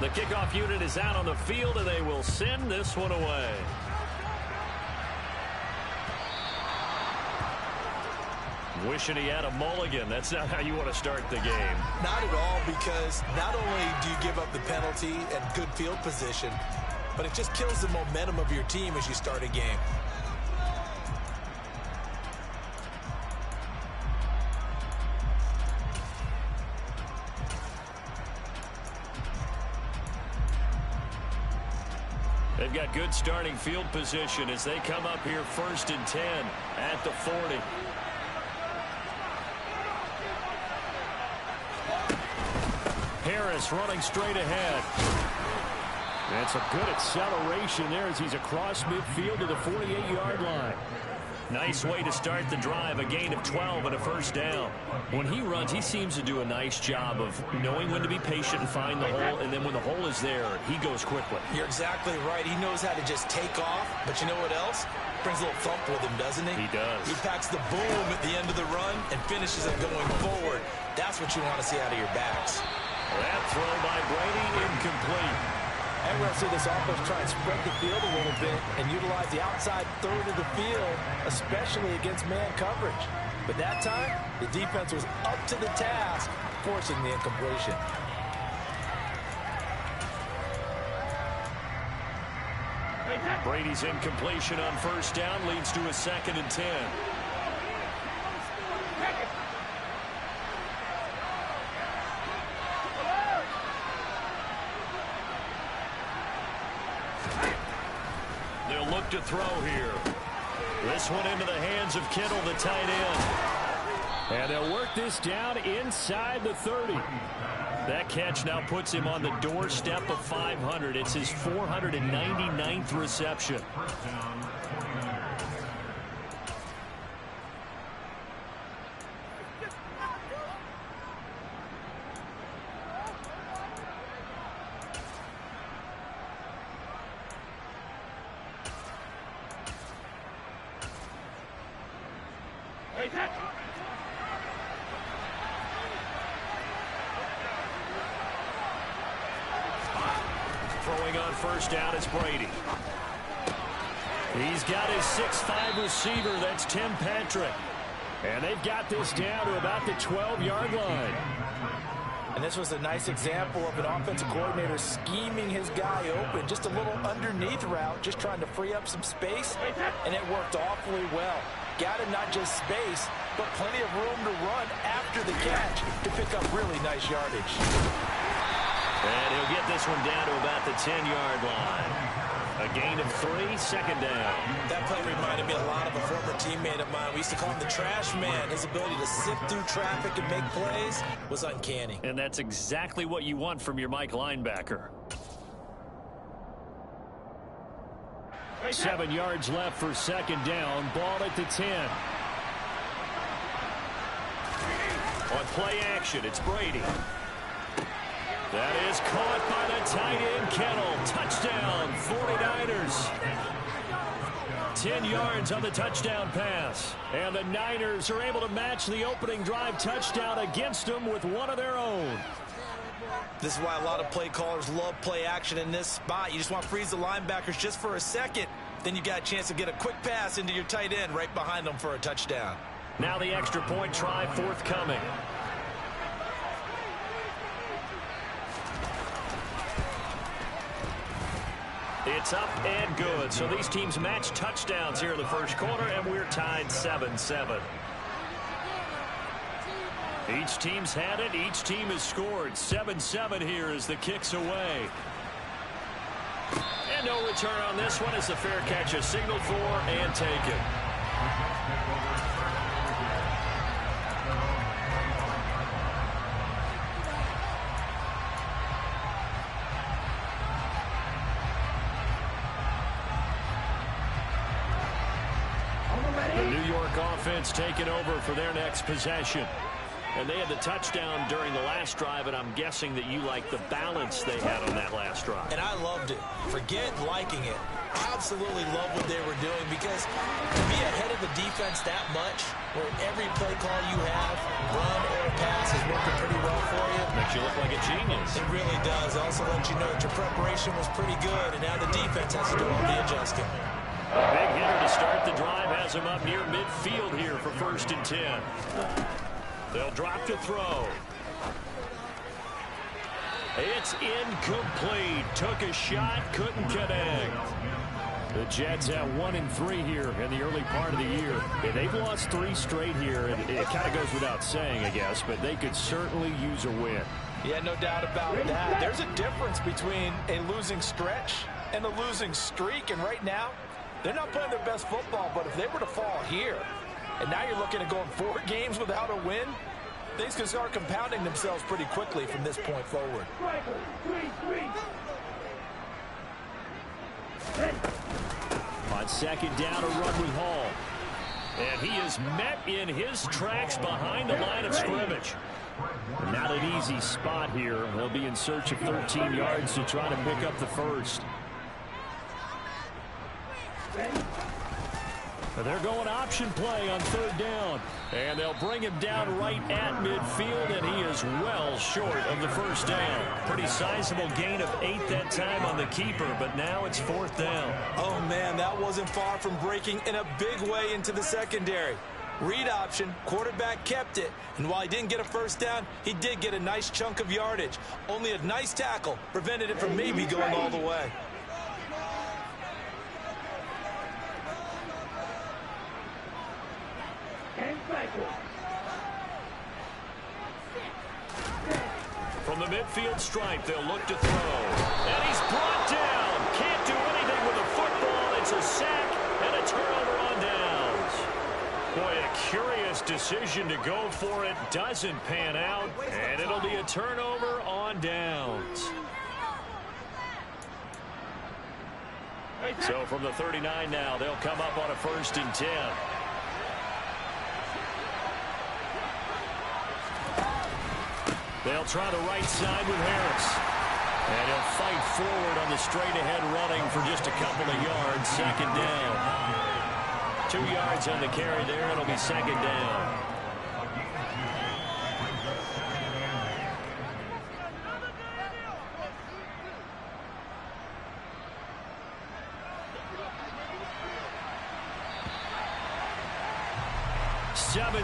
The kickoff unit is out on the field, and they will send this one away. Wishing he had a mulligan. That's not how you want to start the game. Not at all, because not only do you give up the penalty and good field position, but it just kills the momentum of your team as you start a game. They've got good starting field position as they come up here 1st and 10 at the 40. Harris running straight ahead. That's a good acceleration there as he's across midfield to the 48-yard line. Nice way to start the drive, a gain of 12 and a first down. When he runs, he seems to do a nice job of knowing when to be patient and find the hole, and then when the hole is there, he goes quickly. You're exactly right. He knows how to just take off, but you know what else? Brings a little thump with him, doesn't he? He does. He packs the boom at the end of the run and finishes it going forward. That's what you want to see out of your backs. That throw by Brady incomplete. And we're going to see this offense try and spread the field a little bit and utilize the outside third of the field, especially against man coverage. But that time, the defense was up to the task, forcing the incompletion. Brady's incompletion on first down leads to a 2nd and 10. They'll look to throw here. This one into the hands of Kittle, the tight end. And they'll work this down inside the 30. That catch now puts him on the doorstep of 500. It's his 499th reception. Throwing on first down is Brady. He's got his 6'5" receiver. That's Tim Patrick. And they've got this down to about the 12-yard line. And this was a nice example of an offensive coordinator scheming his guy open. Just a little underneath route, just trying to free up some space, and it worked awfully well. Got him not just space, but plenty of room to run after the catch to pick up really nice yardage. And he'll get this one down to about the 10-yard line. A gain of 3, 2nd down. That play reminded me a lot of a former teammate of mine. We used to call him the trash man. His ability to sift through traffic and make plays was uncanny. And that's exactly what you want from your Mike linebacker. 7 yards left for 2nd down. Ball at the 10. On play action, it's Brady. That is caught by the tight end, Kittle. Touchdown, 49ers. 10 yards on the touchdown pass. And the Niners are able to match the opening drive touchdown against them with one of their own. This is why a lot of play callers love play action in this spot. You just want to freeze the linebackers just for a second. Then you got a chance to get a quick pass into your tight end right behind them for a touchdown. Now the extra point try forthcoming. It's up and good. So these teams match touchdowns here in the first quarter, and we're tied 7-7. Each team's had it. Each team has scored. 7-7 here as the kick's away. And no return on this one as the fair catch is signaled for and taken. The New York offense taking over for their next possession. And they had the touchdown during the last drive, and I'm guessing that you like the balance they had on that last drive. And I loved it. Forget liking it. Absolutely love what they were doing, because to be ahead of the defense defense that much, where every play call you have, run or pass, is working pretty well for you. Makes you look like a genius. It really does. Also lets you know that your preparation was pretty good, and now the defense has to do all the adjusting. Big hitter to start the drive has him up near midfield here for 1st and 10. They'll drop to throw. It's incomplete. Took a shot, couldn't connect. The Jets have 1-3 here in the early part of the year. They've lost 3 straight here, and it kind of goes without saying, I guess, but they could certainly use a win. Yeah, no doubt about that. There's a difference between a losing stretch and a losing streak, and right now, they're not playing their best football, but if they were to fall here, and now you're looking at going 4 games without a win, things can start compounding themselves pretty quickly from this point forward. On 2nd down, a run with Hall. And he is met in his tracks behind the line of scrimmage. Not an easy spot here. They'll be in search of 13 yards to try to pick up the first. They're going option play on 3rd down. And they'll bring him down right at midfield, and he is well short of the first down. Pretty sizable gain of 8 that time on the keeper, but now it's 4th down. Oh, man, that wasn't far from breaking in a big way into the secondary. Read option, quarterback kept it, and while he didn't get a first down, he did get a nice chunk of yardage. Only a nice tackle prevented it from maybe going all the way. From the midfield stripe, they'll look to throw. And he's brought down. Can't do anything with the football. It's a sack and a turnover on downs. Boy, a curious decision to go for it. Doesn't pan out. And it'll be a turnover on downs. So from the 39 now, they'll come up on a 1st and 10. They'll try the right side with Harris. And he'll fight forward on the straight-ahead running for just a couple of yards. 2nd down. 2 yards on the carry there. It'll be 2nd down.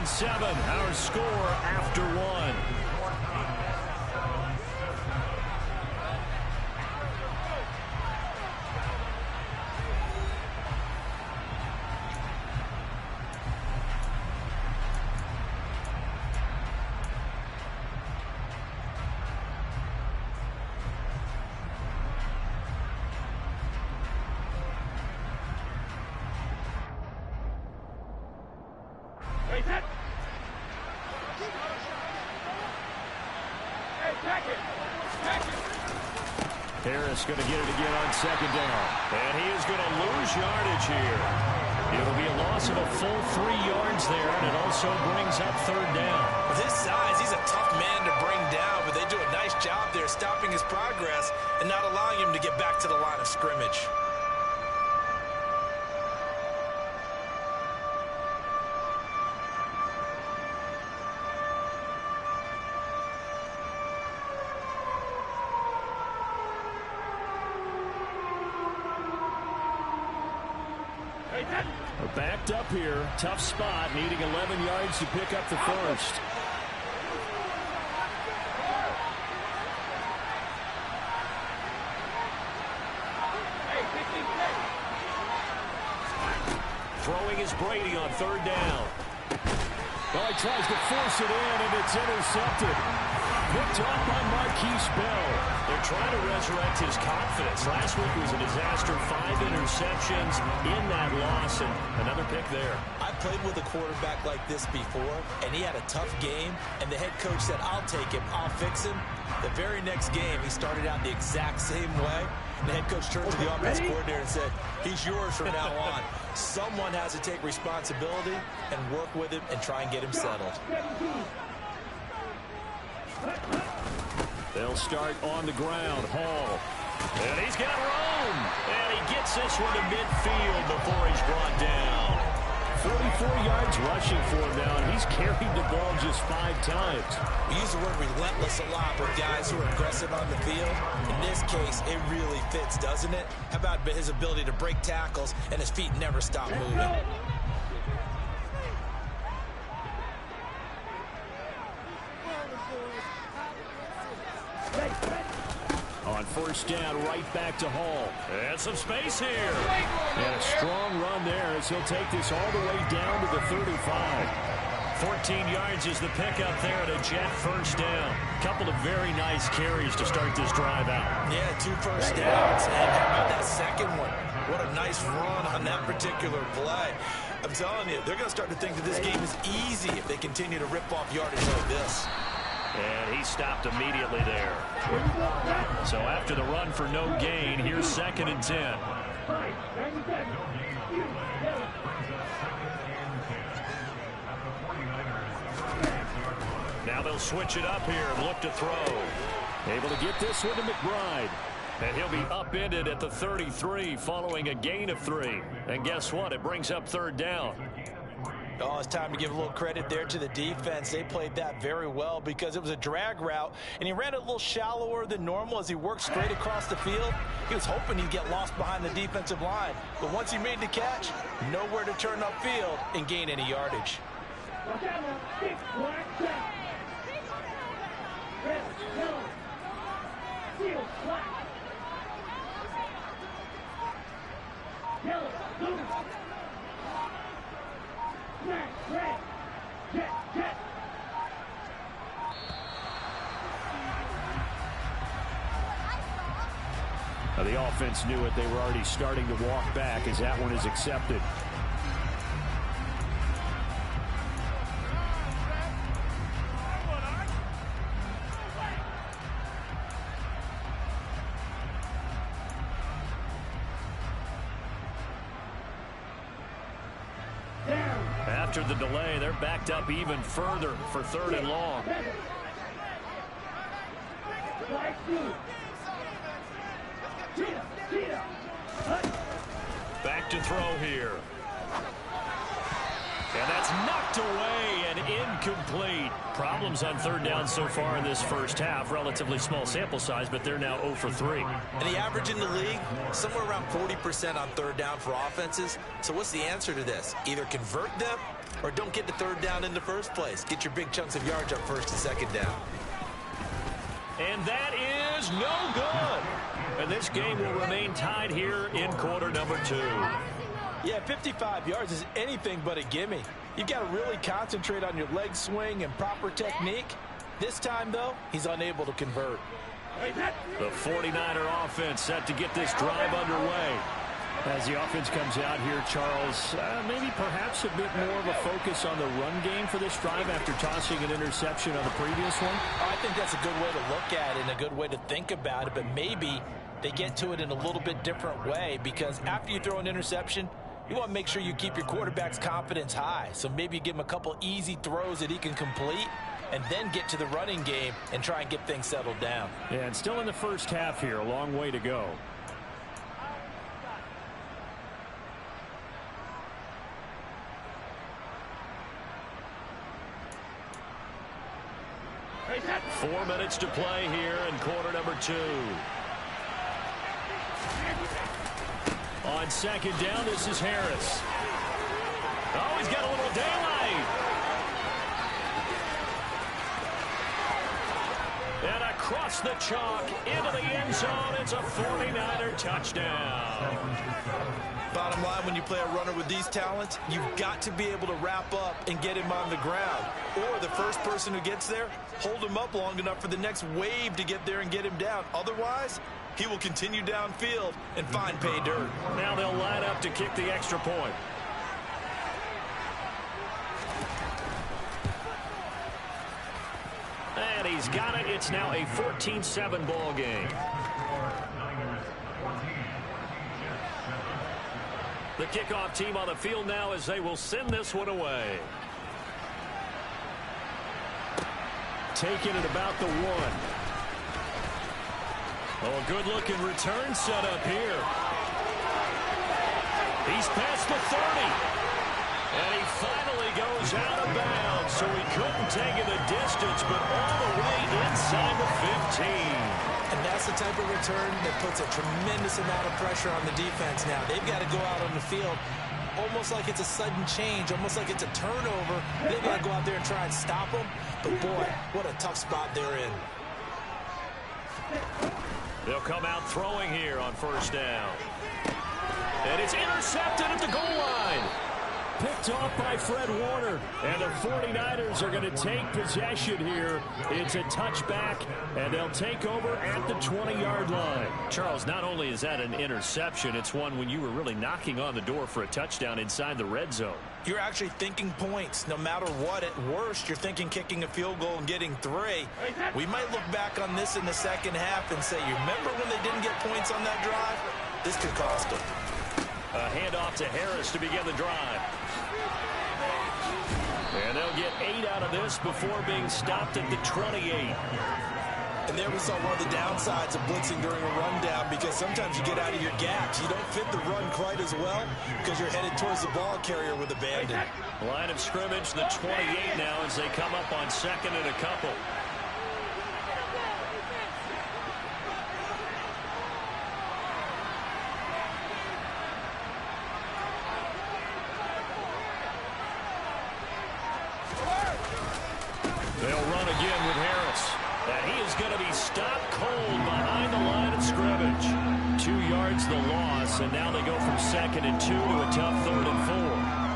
Seven, our score after 1. Harris going to get it again on 2nd down. And he is going to lose yardage here. It'll be a loss of a full 3 yards there, and it also brings up 3rd down. With his size, he's a tough man to bring down, but they do a nice job there stopping his progress and not allowing him to get back to the line of scrimmage. We're backed up here. Tough spot, needing 11 yards to pick up the first. Throwing is Brady on 3rd down. Well, he tries to force it in, and it's intercepted. Picked off by Marquise Bell. They're trying to resurrect his confidence. Last week was a disaster. 5 interceptions in that loss, and another pick there. I played with a quarterback like this before, and he had a tough game, and the head coach said, I'll take him, I'll fix him. The very next game, he started out the exact same way. The head coach turned to the offensive coordinator and said, he's yours from now on. Someone has to take responsibility and work with him and try and get him settled. They'll start on the ground. Hall. And he's got room. And he gets this one to midfield before he's brought down. 44 yards rushing for him now, and he's carried the ball just 5 times. We use the word relentless a lot with guys who are aggressive on the field. In this case, it really fits, doesn't it? How about his ability to break tackles and his feet never stop moving? On first down, right back to Hall. And some space here. And a strong run there as he'll take this all the way down to the 35. 14 yards is the pickup there at a Jet first down. Couple of very nice carries to start this drive out. Yeah, 2 first downs. And how about that second one? What a nice run on that particular play. I'm telling you, they're going to start to think that this game is easy if they continue to rip off yardage like this. And he stopped immediately there. So after the run for no gain, here's 2nd and 10. Now they'll switch it up here and look to throw. Able to get this one to McBride. And he'll be upended at the 33 following a gain of 3. And guess what? It brings up 3rd down. Oh, it's time to give a little credit there to the defense. They played that very well because it was a drag route, and he ran it a little shallower than normal as he worked straight across the field. He was hoping he'd get lost behind the defensive line, but once he made the catch, nowhere to turn upfield and gain any yardage. Now the offense knew it. They were already starting to walk back as that one is accepted. After the delay, they're backed up even further for 3rd and long. Back to throw here. And that's knocked away and incomplete. Problems on 3rd down so far in this first half. Relatively small sample size, but they're now 0 for 3. And the average in the league, somewhere around 40% on 3rd down for offenses. So what's the answer to this? Either convert them or don't get to 3rd down in the first place. Get your big chunks of yards up 1st and 2nd down. And that is no good. And this game will remain tied here in quarter number 2. Yeah, 55 yards is anything but a gimme. You've got to really concentrate on your leg swing and proper technique. This time, though, he's unable to convert. The 49er offense set to get this drive underway. As the offense comes out here, Charles, maybe perhaps a bit more of a focus on the run game for this drive after tossing an interception on the previous one? I think that's a good way to look at it and a good way to think about it, but maybe they get to it in a little bit different way because after you throw an interception, you want to make sure you keep your quarterback's confidence high. So maybe you give him a couple easy throws that he can complete and then get to the running game and try and get things settled down. Yeah, and still in the first half here, a long way to go. Four minutes to play here in quarter number 2. On 2nd down, this is Harris. Oh, he's got a little daylight. And across the chalk into the end zone, it's a 49er touchdown. Bottom line, when you play a runner with these talents, you've got to be able to wrap up and get him on the ground. Or the first person who gets there, hold him up long enough for the next wave to get there and get him down. Otherwise, he will continue downfield and find pay dirt. Now they'll line up to kick the extra point. And he's got it. It's now a 14-7 ball game. The kickoff team on the field now as they will send this one away. Taken at about the 1. Oh, a good-looking return set up here. He's past the 30. And he finally goes out of bounds, so he couldn't take it the distance, but all the way inside the 15. And that's the type of return that puts a tremendous amount of pressure on the defense now. They've got to go out on the field almost like it's a sudden change, almost like it's a turnover. They've got to go out there and try and stop them. But, boy, what a tough spot they're in. They'll come out throwing here on first down. And it's intercepted at the goal line. Picked off by Fred Warner. And the 49ers are going to take possession here. It's a touchback, and they'll take over at the 20-yard line. Charles, not only is that an interception, it's one when you were really knocking on the door for a touchdown inside the red zone. You're actually thinking points. No matter what, at worst, you're thinking kicking a field goal and getting 3. We might look back on this in the second half and say, you remember when they didn't get points on that drive? This could cost them. A handoff to Harris to begin the drive. And they'll get 8 out of this before being stopped at the 28. And there we saw one of the downsides of blitzing during a rundown, because sometimes you get out of your gaps. You don't fit the run quite as well because you're headed towards the ball carrier with abandon. Line of scrimmage, the 28 now as they come up on second and a couple. They'll run again with Harris. And he is going to be stopped cold behind the line of scrimmage. 2 yards the loss, and now they go from 2nd and 2 to a tough 3rd and 4.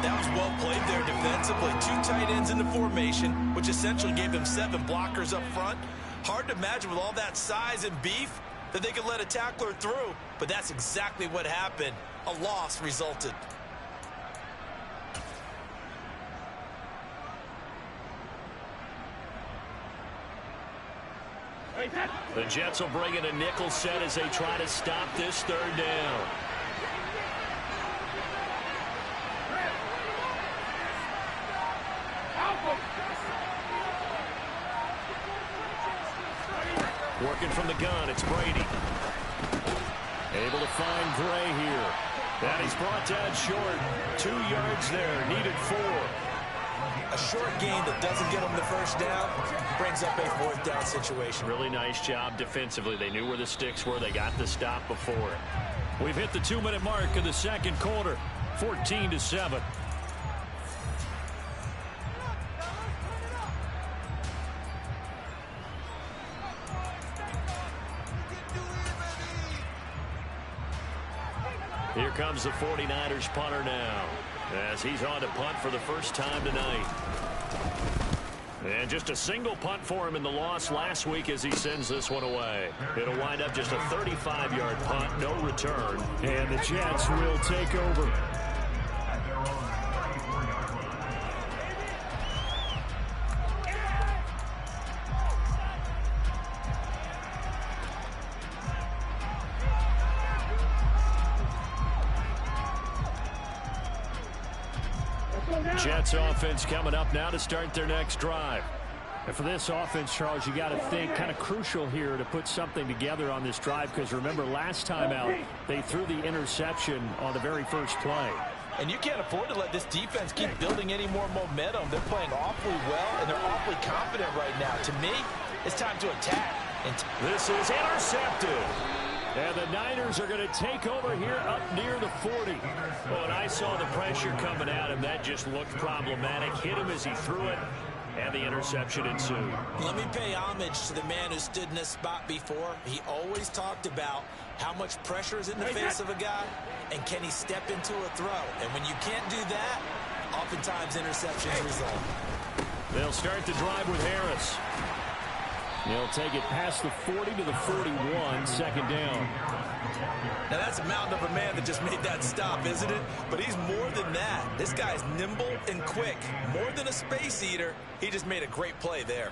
That was well played there defensively. 2 tight ends in the formation, which essentially gave them 7 blockers up front. Hard to imagine with all that size and beef that they could let a tackler through, but that's exactly what happened. A loss resulted. The Jets will bring in a nickel set as they try to stop this 3rd down. Working from the gun, it's Brady. Able to find Gray here. And he's brought down short. 2 yards there, needed 4. A short gain that doesn't get them the first down brings up a 4th down situation. Really nice job defensively. They knew where the sticks were. They got the stop before it. We've hit the 2-minute mark of the second quarter. 14-7. Here comes the 49ers punter now, as he's on to punt for the first time tonight. And just a single punt for him in the loss last week as he sends this one away. It'll wind up just a 35-yard punt, no return. And the Jets will take over. Jets offense coming up now to start their next drive. And for this offense, Charles, you got to think kind of crucial here to put something together on this drive, because remember last time out they threw the interception on the very first play. And you can't afford to let this defense keep building any more momentum. They're playing awfully well, and they're awfully confident right now. To me, it's time to attack. This is intercepted. And the Niners are going to take over here up near the 40. Well, and I saw the pressure coming at him. That just looked problematic. Hit him as he threw it, and the interception ensued. Let me pay homage to the man who stood in this spot before. He always talked about how much pressure is in the face of a guy, and can he step into a throw. And when you can't do that, oftentimes interceptions result. They'll start the drive with Harris. He'll take it past the 40 to the 41, second down. Now that's a mountain of a man that just made that stop, isn't it? But he's more than that. This guy's nimble and quick. More than a space eater, he just made a great play there.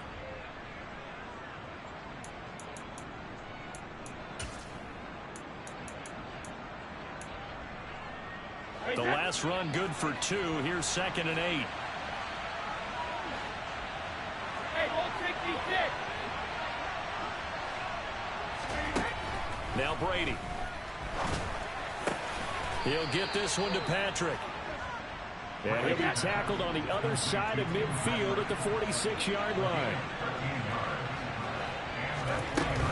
The last run good for 2. Here's 2nd and 8. Now Brady. He'll get this one to Patrick. And he'll be tackled on the other side of midfield at the 46-yard line.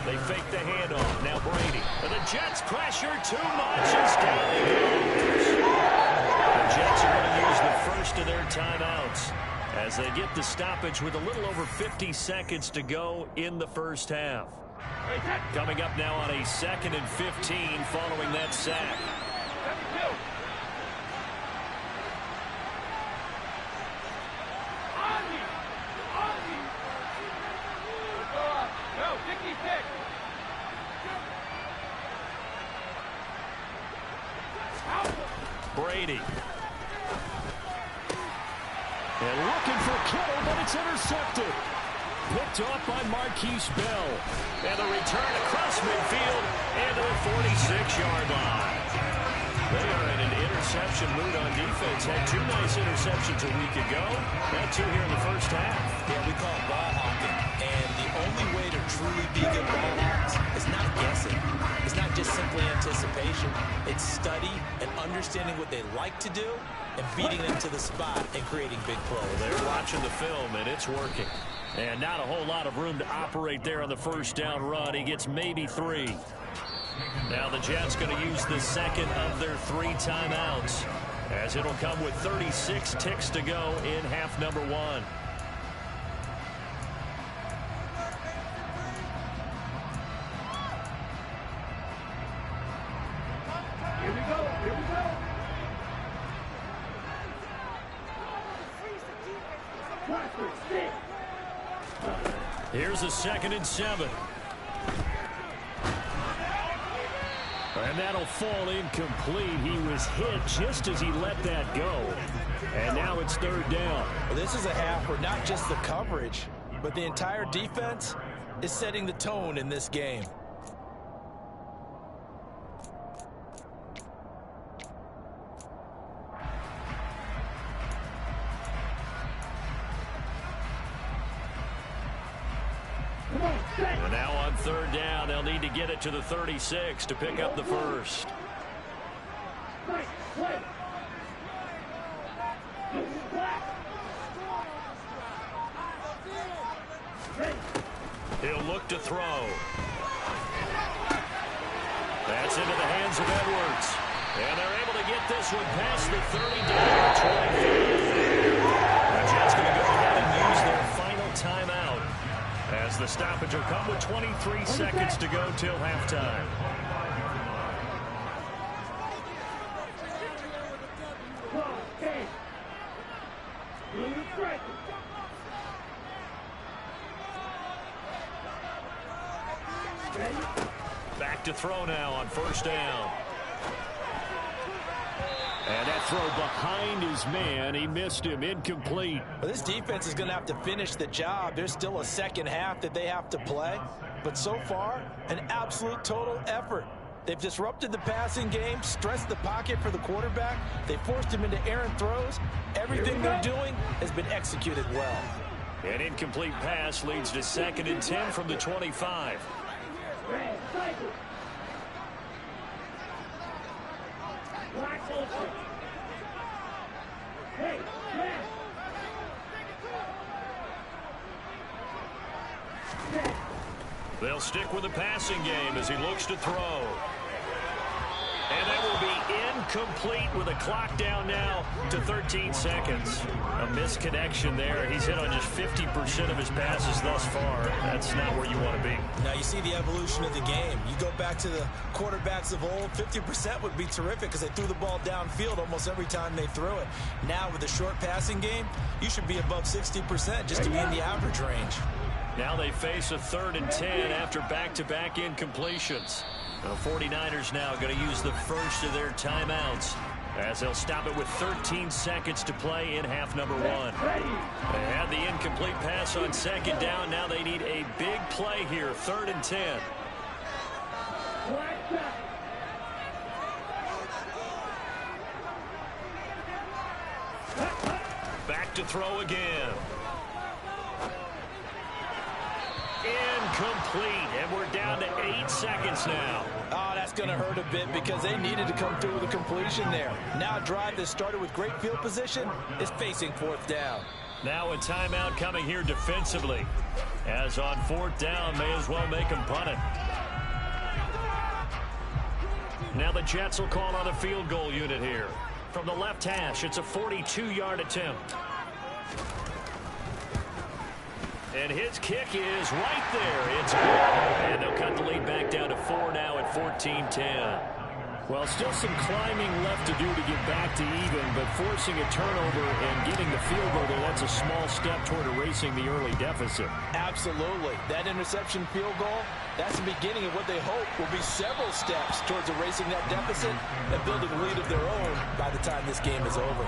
They fake the handoff. Now Brady. And the Jets pressure too much. It's down he goes. The Jets are going to use the first of their timeouts as they get the stoppage with a little over 50 seconds to go in the first half. Coming up now on a 2nd and 15 following that sack. Brady. And looking for Kittle, but it's intercepted. Picked off by Marquise Bell. And the return across midfield and to the 46-yard line. They are in an interception mood on defense. Had 2 nice interceptions a week ago. Had 2 here in the first half. Yeah, we call it ball hawking. And the only way to truly be good ball hawks is not guessing. It's not just simply anticipation. It's study and understanding what they like to do and beating them to the spot and creating big plays. They're watching the film, and it's working. And not a whole lot of room to operate there on the first down run. He gets maybe 3. Now the Jets going to use the second of their 3 timeouts, as it'll come with 36 ticks to go in half number 1. Here's a 2nd and 7. And that'll fall incomplete. He was hit just as he let that go. And now it's 3rd down. Well, this is a half where not just the coverage, but the entire defense is setting the tone in this game. And now on 3rd down, they'll need to get it to the 36 to pick up the first. He'll look to throw. That's into the hands of Edwards. And they're able to get this one past the 30 down to 25. The Jets going to go ahead and use their final timeout, as the stoppage will come with 23 seconds to go till halftime. Back to throw now on 1st down. And that throw behind his man. He missed him. Incomplete. Well, this defense is going to have to finish the job. There's still a second half that they have to play. But so far, an absolute total effort. They've disrupted the passing game, stressed the pocket for the quarterback. They forced him into errant throws. Everything they're doing has been executed well. An incomplete pass leads to 2nd and 10 from the 25. They'll stick with the passing game as he looks to throw. And that will be incomplete with a clock down now to 13 seconds. A misconnection there. He's hit on just 50% of his passes thus far. That's not where you want to be. Now you see the evolution of the game. You go back to the quarterbacks of old, 50% would be terrific because they threw the ball downfield almost every time they threw it. Now with a short passing game, you should be above 60% just to be in the average range. Now they face a 3rd and 10 after back-to-back incompletions. The 49ers now going to use the first of their timeouts, as they'll stop it with 13 seconds to play in half number 1. They had the incomplete pass on 2nd down. Now they need a big play here, 3rd and 10. Back to throw again. Incomplete, and we're down to 8 seconds now. Oh, that's going to hurt a bit because they needed to come through with a completion there. Now a drive that started with great field position is facing 4th down. Now a timeout coming here defensively. As on 4th down, may as well make them punt it. Now the Jets will call on a field goal unit here. From the left hash, it's a 42-yard attempt. And his kick is right there. It's good. And they'll cut the lead back down to 4 now at 14-10. Well, still some climbing left to do to get back to even, but forcing a turnover and getting the field goal there, that's a small step toward erasing the early deficit. Absolutely. That interception field goal, that's the beginning of what they hope will be several steps towards erasing that deficit and building a lead of their own by the time this game is over.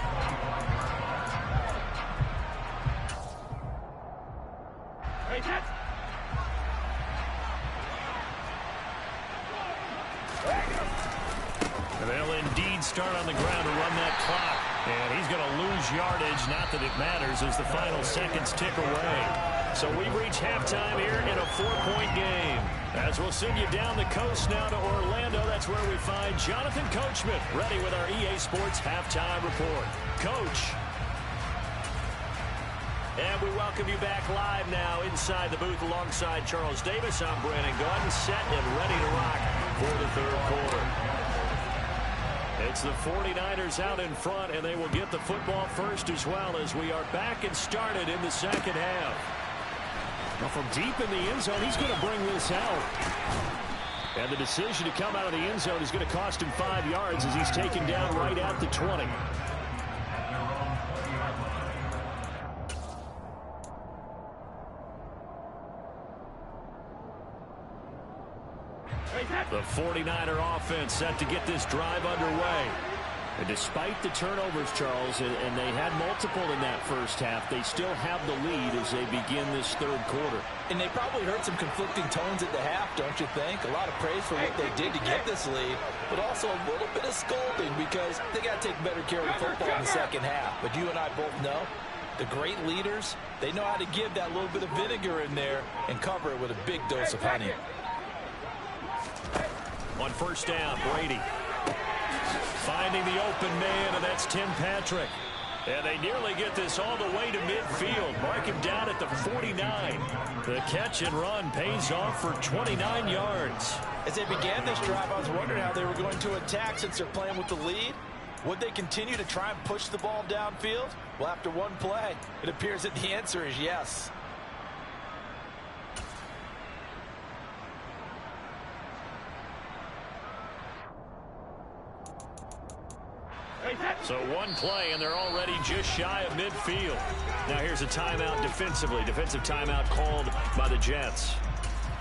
They'll indeed start on the ground to run that clock. And he's going to lose yardage. Not that it matters as the final seconds tick away. So we've reached halftime here in a 4-point game. As we'll send you down the coast now to Orlando, that's where we find Jonathan Coachman ready with our EA Sports halftime report. Coach. And we welcome you back live now inside the booth alongside Charles Davis. I'm Brandon Gaudin, set and ready to rock for the 3rd quarter. It's the 49ers out in front, and they will get the football first as well as we are back and started in the 2nd half. Well, from deep in the end zone, he's going to bring this out. And the decision to come out of the end zone is going to cost him 5 yards as he's taken down right at the 20. The 49er offense set to get this drive underway. And despite the turnovers, Charles, and they had multiple in that first half, they still have the lead as they begin this 3rd quarter. And they probably heard some conflicting tones at the half, don't you think? A lot of praise for what they did to get this lead, but also a little bit of scolding because they got to take better care of the football in the 2nd half. But you and I both know the great leaders, they know how to give that little bit of vinegar in there and cover it with a big dose of honey. On 1st down, Brady finding the open man, and that's Tim Patrick. And they nearly get this all the way to midfield. Mark him down at the 49. The catch and run pays off for 29 yards. As they began this drive, I was wondering how they were going to attack since they're playing with the lead. Would they continue to try and push the ball downfield? Well, after one play, it appears that the answer is yes. So one play, and they're already just shy of midfield. Now here's a timeout defensively. Defensive timeout called by the Jets.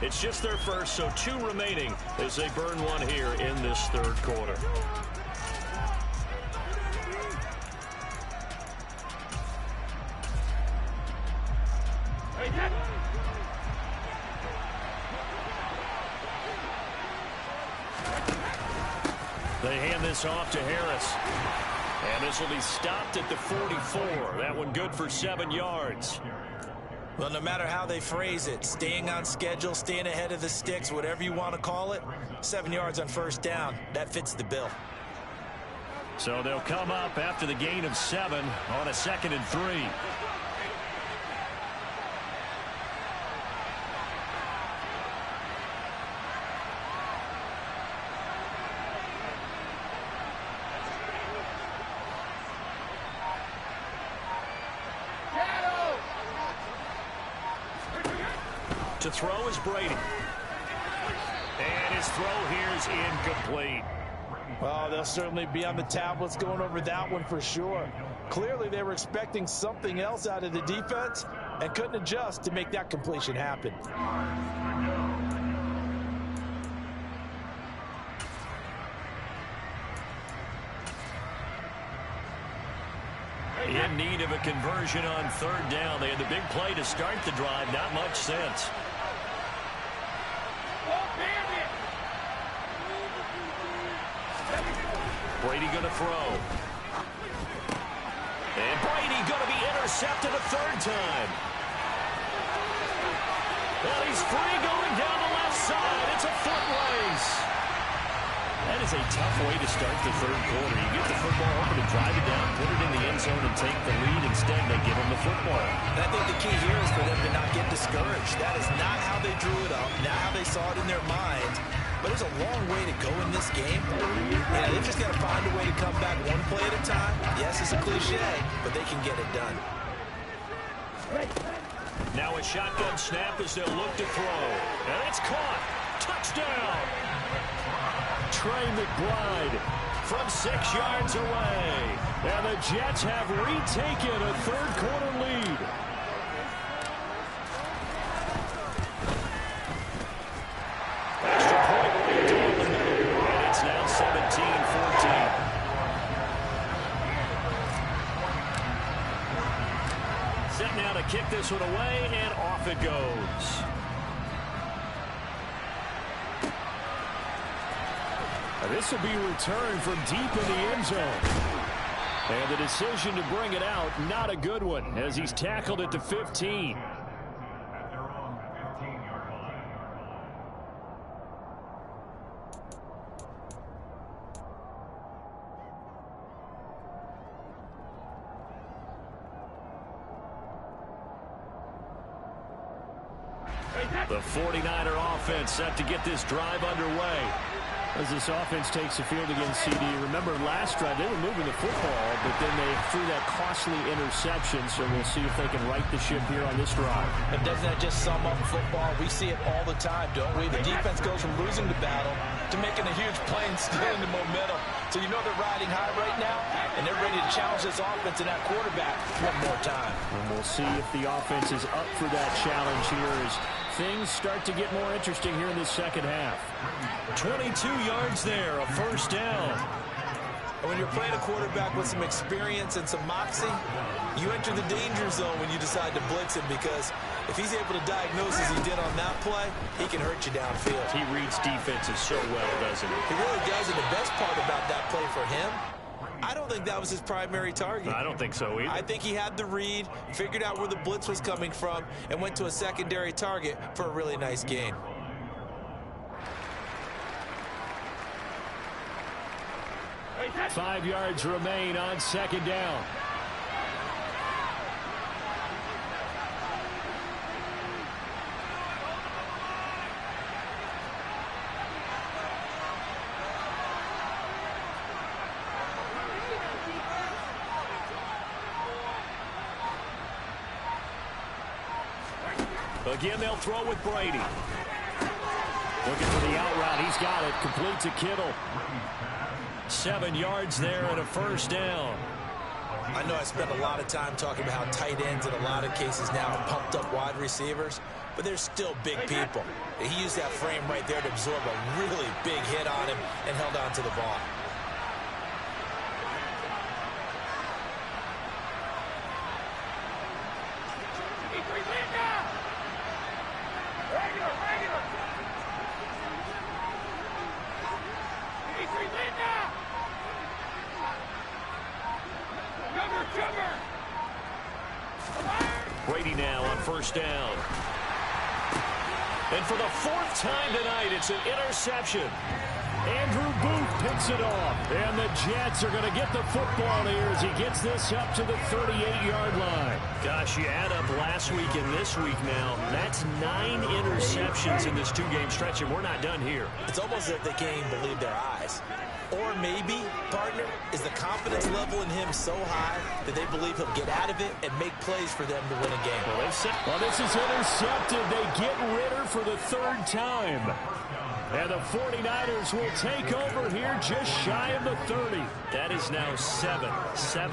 It's just their first, so 2 remaining as they burn one here in this 3rd quarter. They hand this off to Harris. And this will be stopped at the 44. That one good for 7 yards. Well, no matter how they phrase it, staying on schedule, staying ahead of the sticks, whatever you want to call it, 7 yards on 1st down, that fits the bill. So they'll come up after the gain of 7 on a 2nd and 3. To throw is Brady. And his throw here is incomplete. Well, they'll certainly be on the tablets going over that one for sure. Clearly, they were expecting something else out of the defense and couldn't adjust to make that completion happen. In need of a conversion on 3rd down. They had the big play to start the drive. Not much sense. Brady going to throw. And Brady going to be intercepted a 3rd time. And he's free going down the left side. It's a foot race. That is a tough way to start the third quarter. You get the football open and drive it down, put it in the end zone, and take the lead. Instead, they give him the football. And I think the key here is for them to not get discouraged. That is not how they drew it up, not how they saw it in their minds. But there's a long way to go in this game. They've just got to find a way to come back one play at a time. Yes, it's a cliche, but they can get it done. Now a shotgun snap as they'll look to throw. And it's caught. Touchdown. Trey McBride from 6 yards away. And the Jets have retaken a third-quarter lead. Extra point down the middle. And it's now 17-14. Set now to kick this one away, and off it goes. This will be returned from deep in the end zone. And the decision to bring it out, not a good one, as he's tackled at the 15. The 49er offense set to get this drive underway. As this offense takes the field against CD. Remember last drive, they were moving the football, but then they threw that costly interception, so we'll see if they can right the ship here on this drive. And doesn't that just sum up football? We see it all the time, don't we? The defense goes from losing the battle to making a huge play and stealing the momentum. So you know they're riding high right now, and they're ready to challenge this offense and that quarterback one more time. And we'll see if the offense is up for that challenge here as things start to get more interesting here in the second half. 22 yards there, a first down. And when you're playing a quarterback with some experience and some moxie, you enter the danger zone when you decide to blitz him, because if he's able to diagnose as he did on that play, he can hurt you downfield. He reads defenses so well, doesn't he? He really does, and the best part about that play for him, I don't think that was his primary target. I don't think so either. I think he had the read, figured out where the blitz was coming from, and went to a secondary target for a really nice gain. Five yards remain on second down. Again, they'll throw with Brady. Looking for the out route. He's got it. Complete to Kittle. 7 yards there and a first down. I know I spent a lot of time talking about how tight ends in a lot of cases now are pumped up wide receivers, but they're still big people. He used that frame right there to absorb a really big hit on him and held on to the ball. Brady now on first down. And for the fourth time tonight, it's an interception. Andrew Booth picks it off. And the Jets are going to get the football here as he gets this up to the 38-yard line. Gosh, you add up last week and this week now. That's 9 interceptions in this two-game stretch, and we're not done here. It's almost as if they can't even believe their eyes. Or maybe, partner, is the confidence level in him so high that they believe he'll get out of it and make plays for them to win a game. Well, this is intercepted. They get Ritter for the third time. And the 49ers will take over here just shy of the 30. That is now 7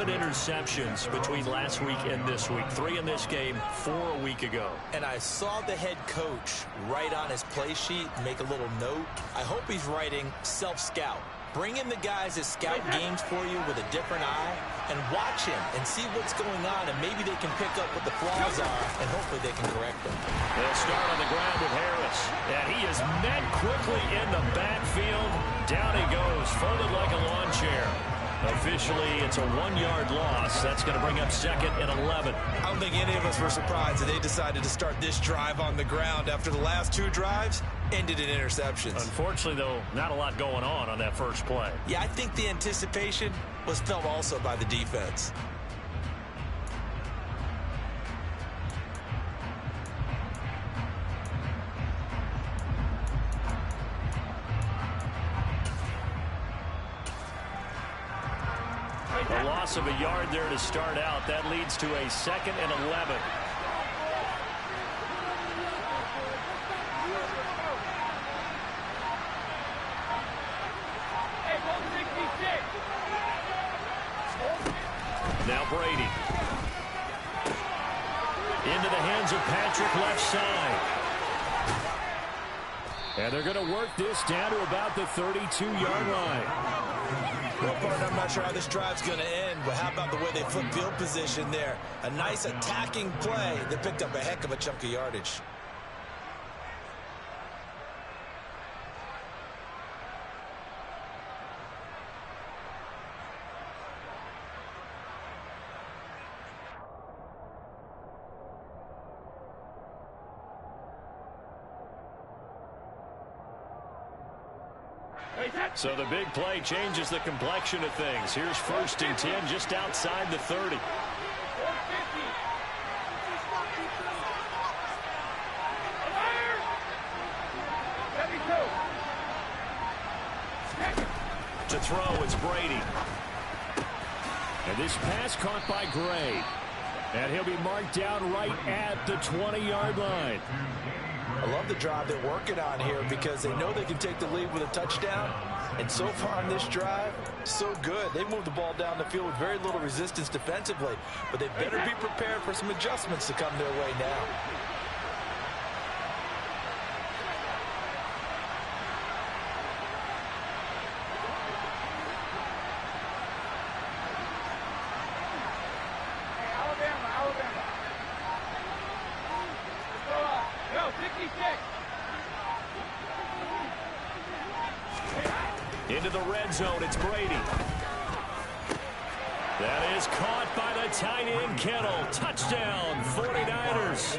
interceptions between last week and this week. 3 in this game, 4 a week ago. And I saw the head coach write on his play sheet, make a little note. I hope he's writing self-scout. Bring in the guys that scout games for you with a different eye and watch him and see what's going on, and maybe they can pick up what the flaws are, and hopefully they can correct them. They'll start on the ground with Harris. And he is met quickly in the backfield. Down he goes, folded like a lawn chair. Officially, it's a 1-yard loss. That's going to bring up 2nd and 11. I don't think any of us were surprised that they decided to start this drive on the ground after the last 2 drives ended in interceptions. Unfortunately, though, not a lot going on that first play. Yeah, I think the anticipation was felt also by the defense. A loss of a yard there to start out. That leads to a 2nd and 11. Now Brady. Into the hands of Patrick left side. And they're going to work this down to about the 32-yard line. Well, partner, I'm not sure how this drive's going to end, but how about the way they flip field position there? A nice attacking play that picked up a heck of a chunk of yardage. So the big play changes the complexion of things. Here's 1st and 10 just outside the 30. To throw, it's Brady. And this pass caught by Gray. And he'll be marked down right at the 20-yard line. I love the drive they're working on here because they know they can take the lead with a touchdown. And so far on this drive, so good. They moved the ball down the field with very little resistance defensively. But they better be prepared for some adjustments to come their way now. Into the red zone, it's Brady. That is caught by the tight end, Kittle. Touchdown, 49ers.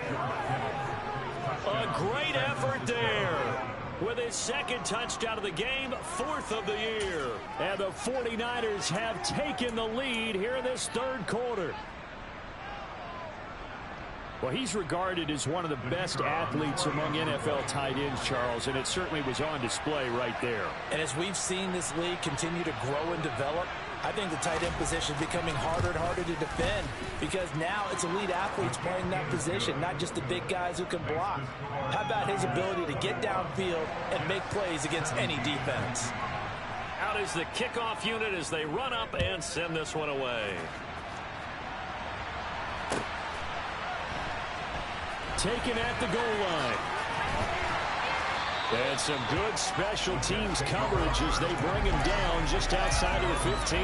A great effort there. With his 2nd touchdown of the game, 4th of the year. And the 49ers have taken the lead here in this 3rd quarter. Well, he's regarded as one of the best athletes among NFL tight ends, Charles, and it certainly was on display right there. And as we've seen this league continue to grow and develop, I think the tight end position is becoming harder and harder to defend because now it's elite athletes playing that position, not just the big guys who can block. How about his ability to get downfield and make plays against any defense? Out is the kickoff unit as they run up and send this one away. Taken at the goal line. And some good special teams coverage as they bring him down just outside of the 15.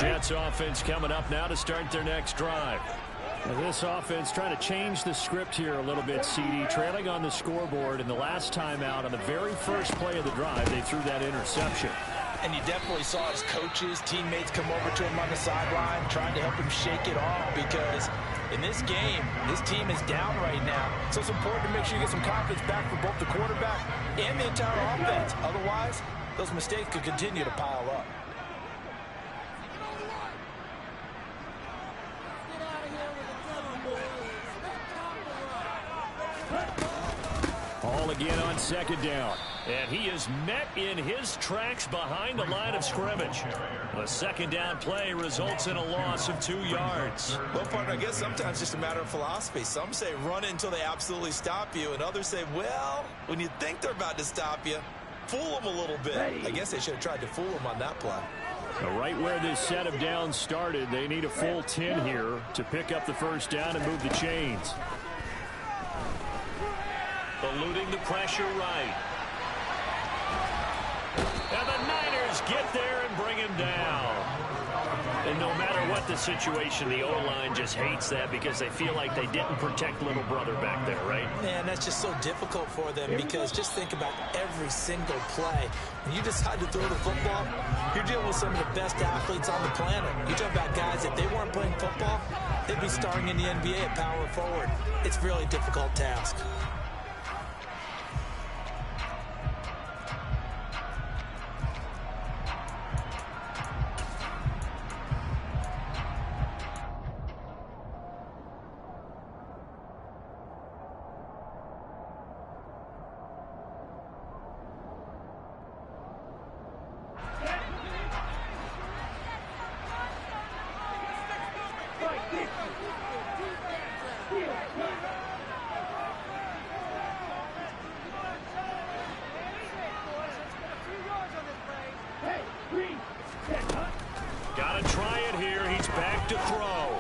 Jets offense coming up now to start their next drive. Now this offense trying to change the script here a little bit, CD. Trailing on the scoreboard, and the last time out on the very first play of the drive, they threw that interception. And you definitely saw his coaches, teammates come over to him on the sideline, trying to help him shake it off because in this game, this team is down right now. So it's important to make sure you get some confidence back for both the quarterback and the entire offense. Otherwise, those mistakes could continue to pile up. Ball again on 2nd down. And he is met in his tracks behind the line of scrimmage. A 2nd down play results in a loss of 2 yards. Well, partner, I guess sometimes it's just a matter of philosophy. Some say run until they absolutely stop you, and others say, well, when you think they're about to stop you, fool them a little bit. I guess they should have tried to fool them on that play. Right where this set of downs started, they need a full 10 here to pick up the 1st down and move the chains. Eluding the pressure right. And the Niners get there and bring him down. And no about this situation, the O-line just hates that because they feel like they didn't protect little brother back there, right? Man, that's just so difficult for them because just think about every single play. When you decide to throw the football, you're dealing with some of the best athletes on the planet. You talk about guys, if they weren't playing football, they'd be starring in the NBA at power forward. It's a really difficult task. Got to try it here. He's back to throw.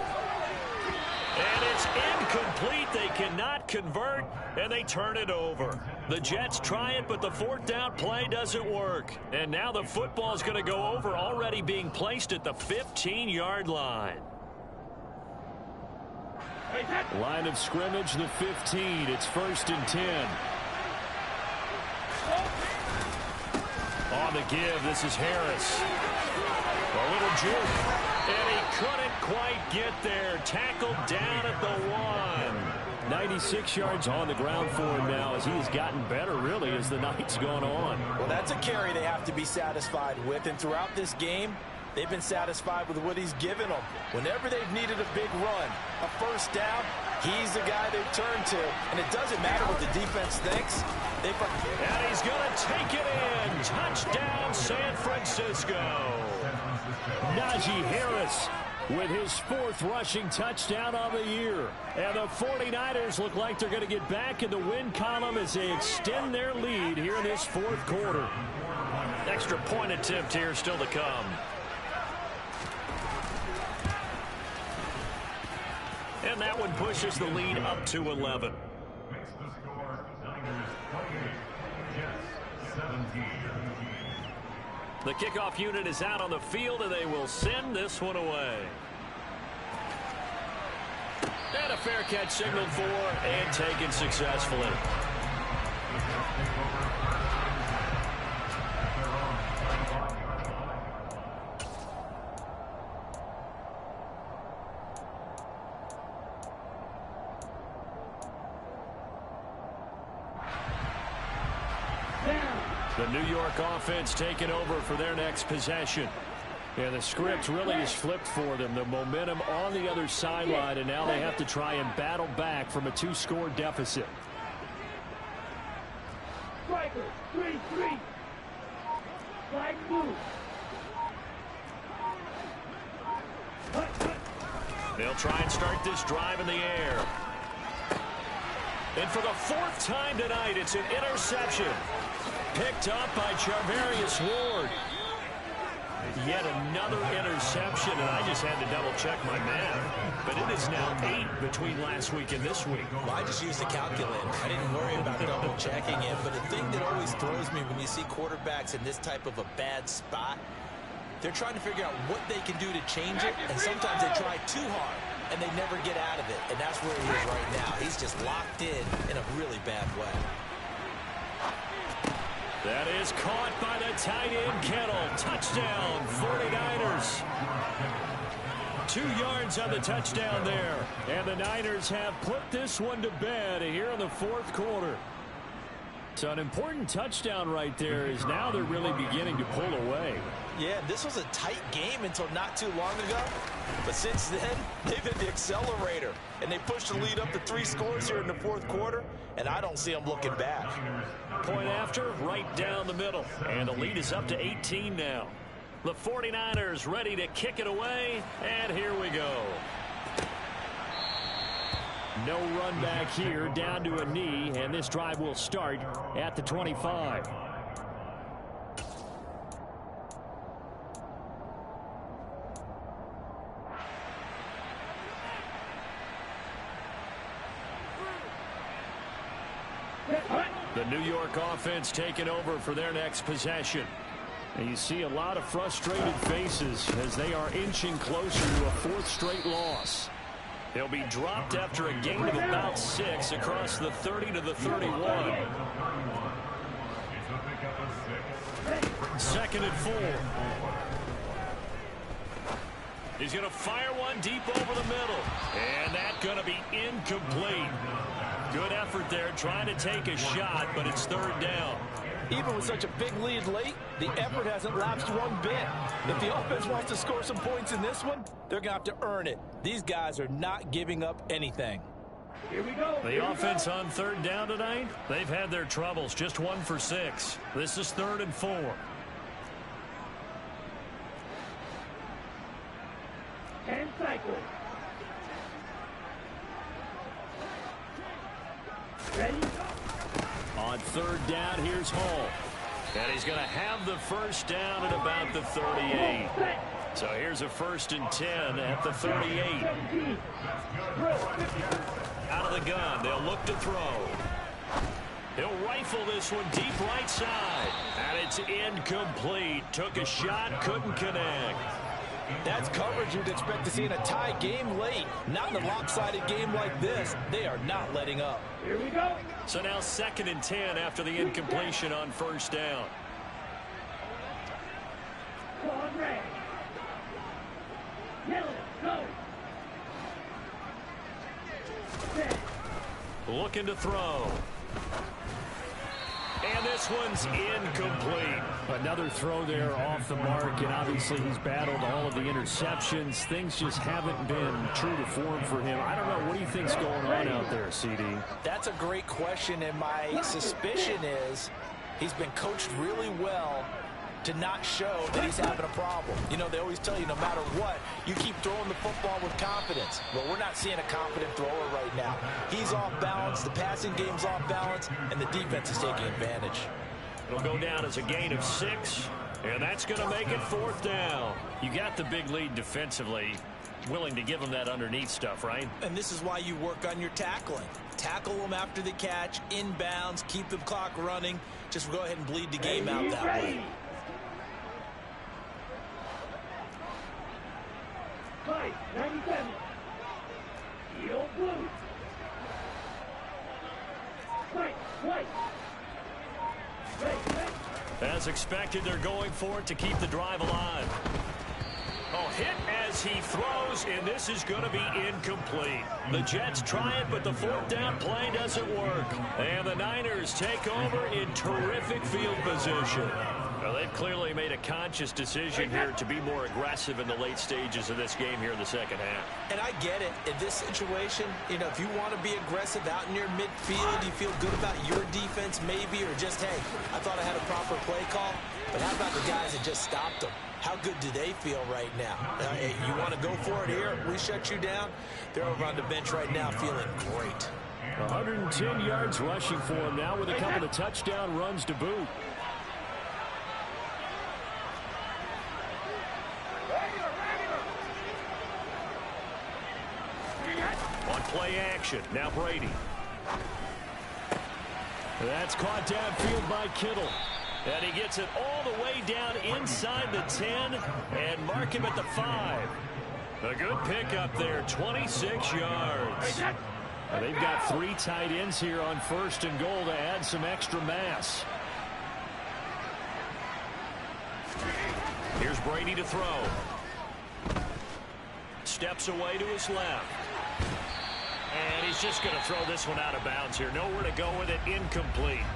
And it's incomplete. They cannot convert, and they turn it over. The Jets try it, but the fourth down play doesn't work. And now the football's going to go over, already being placed at the 15-yard line. Line of scrimmage, the 15. It's 1st and 10. On the give, this is Harris. A little juke, and he couldn't quite get there. Tackled down at the 1. 96 yards on the ground for him now as he has gotten better, really, as the night's gone on. Well, that's a carry they have to be satisfied with, and throughout this game, they've been satisfied with what he's given them. Whenever they've needed a big run, a first down, he's the guy they've turned to. And it doesn't matter what the defense thinks. And he's going to take it in. Touchdown, San Francisco. Najee Harris with his 4th rushing touchdown on the year. And the 49ers look like they're going to get back in the win column as they extend their lead here in this 4th quarter. Extra point attempt here still to come. And that one pushes the lead up to 11. The kickoff unit is out on the field, and they will send this one away. And a fair catch signaled for and taken successfully. The New York offense taking over for their next possession. And the script really is flipped for them. The momentum on the other sideline, and now they have to try and battle back from a 2-score deficit. Striker, 3-3. Flag move. They'll try and start this drive in the air. And for the 4th time tonight, it's an interception. Picked up by Charvarius Ward. Yet another interception, and I just had to double-check my math. But it is now 8 between last week and this week. Well, I just used the calculator. I didn't worry about double-checking it. But the thing that always throws me when you see quarterbacks in this type of a bad spot, they're trying to figure out what they can do to change it, and sometimes they try too hard, and they never get out of it. And that's where he is right now. He's just locked in a really bad way. That is caught by the tight end, Kittle. Touchdown, 49ers. 2 yards on the touchdown there. And the Niners have put this one to bed here in the 4th quarter. So an important touchdown right there is now they're really beginning to pull away. Yeah, this was a tight game until not too long ago. But since then, they've hit the accelerator. And they pushed the lead up to 3 scores here in the 4th quarter. And I don't see them looking back. Point after, right down the middle. And the lead is up to 18 now. The 49ers ready to kick it away. And here we go. No run back here, down to a knee. And this drive will start at the 25. The New York offense taking over for their next possession. And you see a lot of frustrated faces as they are inching closer to a fourth straight loss. They'll be dropped after a gain of about 6 across the 30 to the 31. Second and 4. He's going to fire one deep over the middle. And that's going to be incomplete. Good effort there trying to take a shot, but it's third down. Even with such a big lead late, the effort hasn't lapsed one bit. If the offense wants to score some points in this one, they're going to have to earn it. These guys are not giving up anything. Here we go. The offense on third down tonight, they've had their troubles. Just 1 for 6. This is 3rd and 4. And cycle. Ready? On third down, here's Hall. And he's going to have the first down at about the 38. So here's a 1st and 10 at the 38. Out of the gun, they'll look to throw. He'll rifle this one deep right side. And it's incomplete. Took a shot, couldn't connect. That's coverage you'd expect to see in a tie game late. Not in a lopsided game like this. They are not letting up. Here we go. So now 2nd and 10 after the incompletion on first down. On red. Yellow, go. Set. Looking to throw. And this one's incomplete. Another throw there off the mark, and obviously he's battled all of the interceptions. Things just haven't been true to form for him. I don't know. What do you think's going on out there, CD? That's a great question, and my suspicion is he's been coached really well to not show that he's having a problem. You know, they always tell you no matter what, you keep throwing the football with confidence. Well, we're not seeing a confident thrower right now. He's off balance, the passing game's off balance, and the defense is taking advantage. It'll go down as a gain of 6, and that's going to make it 4th down. You got the big lead defensively. Willing to give them that underneath stuff, right? And this is why you work on your tackling. Tackle them after the catch, inbounds, keep the clock running. Just go ahead and bleed the game out that way. Fight, 97. Steel blue. Fight, white. As expected, they're going for it to keep the drive alive. Oh, hit as he throws, and this is going to be incomplete. The Jets try it, but the 4th down play doesn't work. And the Niners take over in terrific field position. Well, they've clearly made a conscious decision here to be more aggressive in the late stages of this game here in the second half. And I get it. In this situation, you know, if you want to be aggressive out in your midfield, you feel good about your defense maybe, or just, hey, I thought I had a proper play call. But how about the guys that just stopped them? How good do they feel right now? You want to go for it here? We shut you down? They're over on the bench right now feeling great. 110 yards rushing for him now with a couple of touchdown runs to boot. On play action, now Brady. That's caught downfield by Kittle. And he gets it all the way down inside the 10 and mark him at the 5. A good pickup there, 26 yards. Now they've got 3 tight ends here on 1st and goal to add some extra mass. Here's Brady to throw. Steps away to his left. And he's just going to throw this one out of bounds here. Nowhere to go with it, incomplete.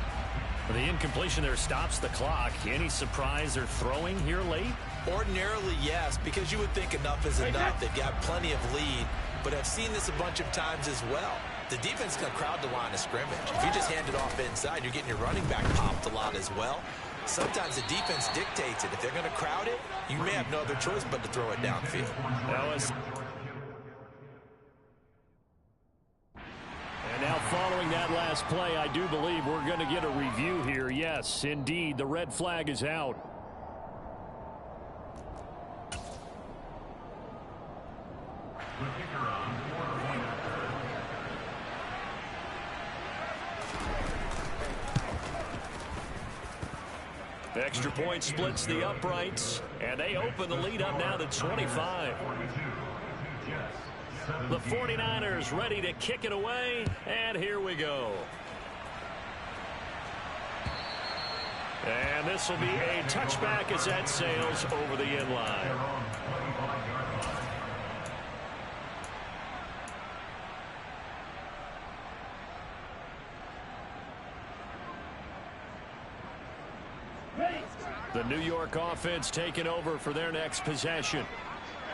The incompletion there stops the clock. Any surprise they're throwing here late? Ordinarily, yes, because you would think enough is enough. They've got plenty of lead, but I've seen this a bunch of times as well. The defense is going to crowd the line of scrimmage. If you just hand it off inside, you're getting your running back popped a lot as well. Sometimes the defense dictates it. If they're going to crowd it, you may have no other choice but to throw it downfield. And now following that last play, I do believe we're going to get a review here. Yes, indeed, the red flag is out. Extra point splits the uprights, and they open the lead up now to 25. The 49ers ready to kick it away, and here we go. And this will be a touchback as that sails over the end line. The New York offense taking over for their next possession.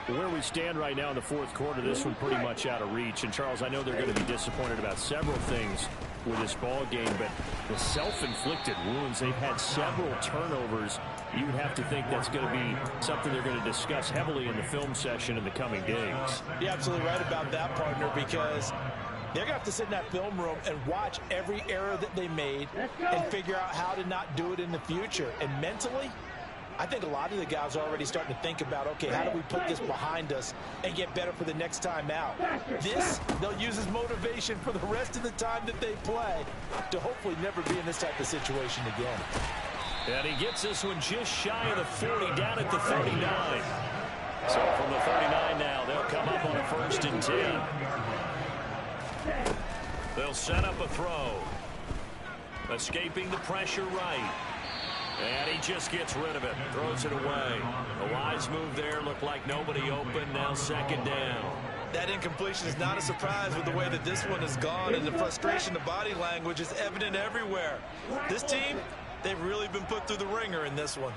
Where we stand right now in the fourth quarter, this one pretty much out of reach. And, Charles, I know they're going to be disappointed about several things with this ball game, but the self-inflicted wounds, they've had several turnovers. You would have to think that's going to be something they're going to discuss heavily in the film session in the coming days. You're absolutely right about that, partner, because they're going to have to sit in that film room and watch every error that they made and figure out how to not do it in the future. And mentally, I think a lot of the guys are already starting to think about, okay, how do we put this behind us and get better for the next time out? This, they'll use as motivation for the rest of the time that they play to hopefully never be in this type of situation again. And he gets this one just shy of the 40, down at the 39. So from the 39 now, they'll come up on a 1st and 10. They'll set up a throw. Escaping the pressure right. And he just gets rid of it. Throws it away. A wise move there. Looked like nobody open. Now 2nd down. That incompletion is not a surprise with the way that this one has gone, and the frustration, the body language is evident everywhere. This team, they've really been put through the ringer in this one.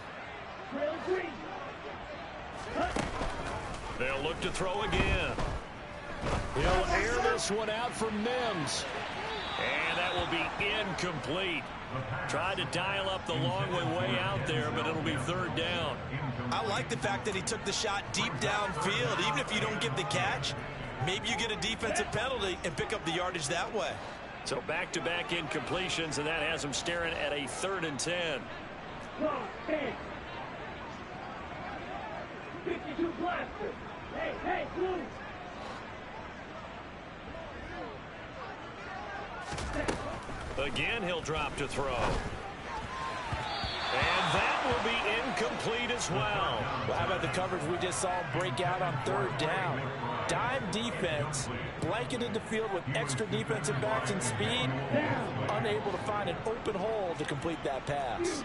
They'll look to throw again. He'll air this one out for Mims. And that will be incomplete. Tried to dial up the long way out there, but it'll be 3rd down. I like the fact that he took the shot deep downfield. Even if you don't get the catch, maybe you get a defensive penalty and pick up the yardage that way. So back-to-back incompletions, and that has him staring at a 3rd and 10. 52 blaster. Hey, blue. Again, he'll drop to throw. And that will be incomplete as well. Well, how about the coverage we just saw him break out on 3rd down? Dime defense, blanketed the field with extra defensive backs and speed, unable to find an open hole to complete that pass.